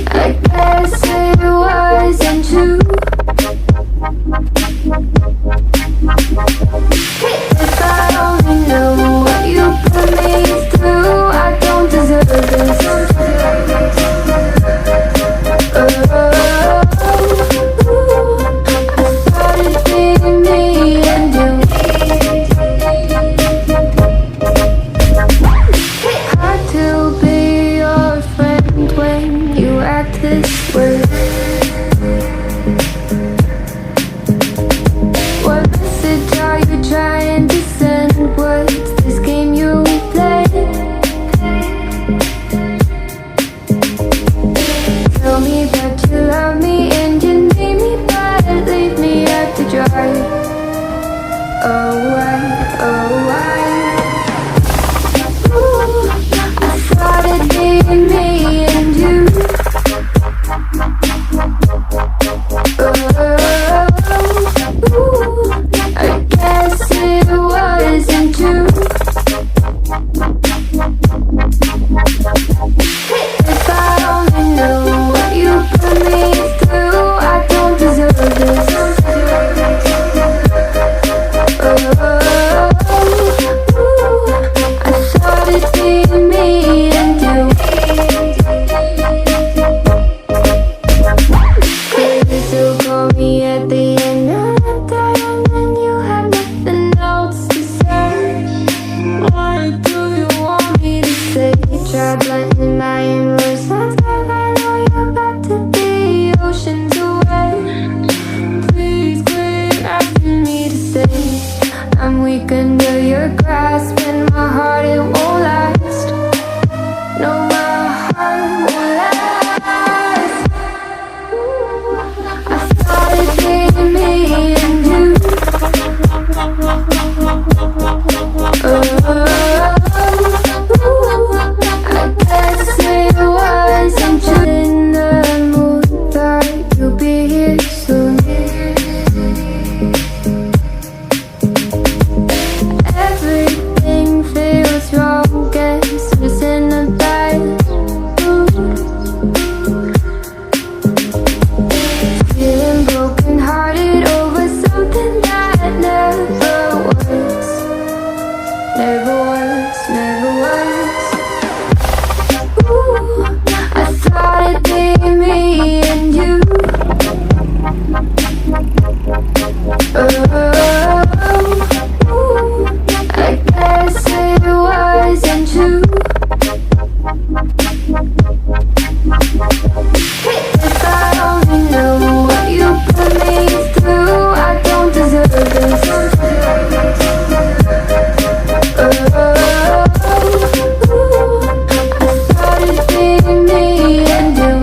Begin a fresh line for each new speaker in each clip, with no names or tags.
I guess it wasn't true. If I only knew what you put me through, I don't deserve this. I thought it'd be me and you. Hard to be your friend when you act this way. What message are you trying to send? What's this game you play? Tell me that you love me and you need me, but leave me out to dry. Oh, why? Ooh, I thought it'd be me and you. Ooh, I guess it wasn't true. If I only knew what you put me through, I don't deserve this. I thought it'd be me and you. Could you still call me at the end of the time when you have nothing else to say? What do you want me to say? Try blending my emotions, but I know you're about to be oceans away. Please quit asking me to stay. I'm weak under your grasp, and my heart, it won't last. No, my heart won't last. I thought it'd be me and you. I guess it wasn't true. In the mood, thought you'll be here soon. Everything feels wrong, guess I'm just in a bad mood. Feeling brokenhearted over something that never was. Never was. Ooh, I thought it'd be me and you. Ooh, I guess it wasn't true. If I only knew what you put me through, I don't deserve this. I thought it'd be me and you.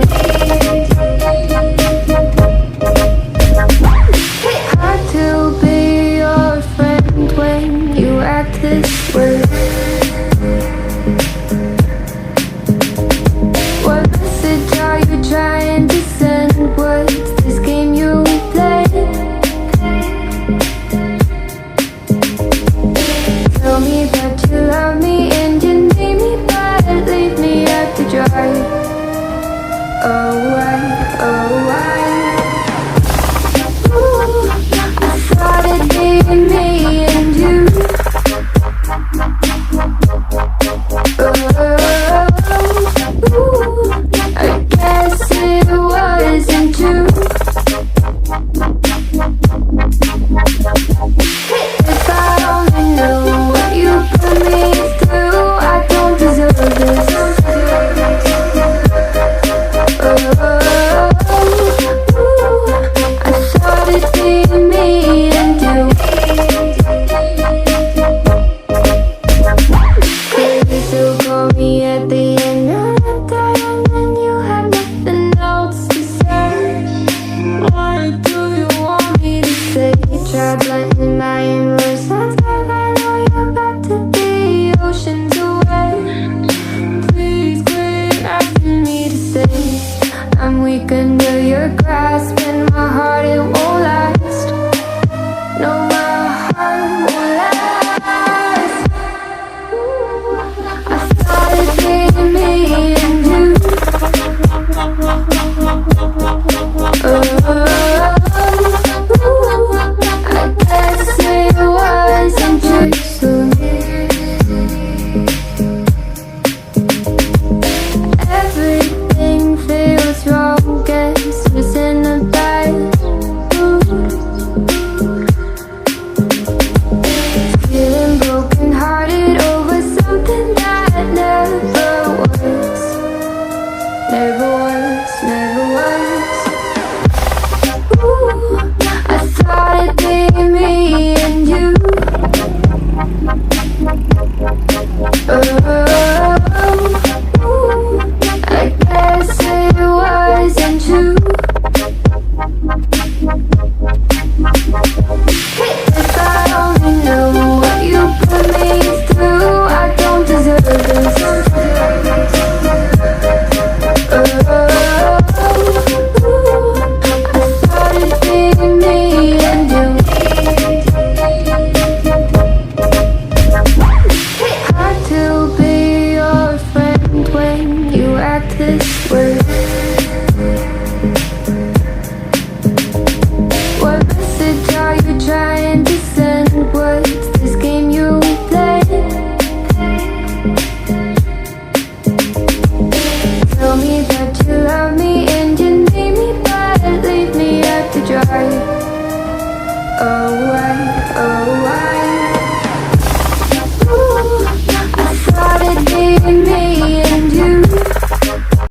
Hard to be your friend when you act this way. What message are you trying to send? What's this game you play? Tell me that you love me and you need me, but leave me out to dry. Oh, why?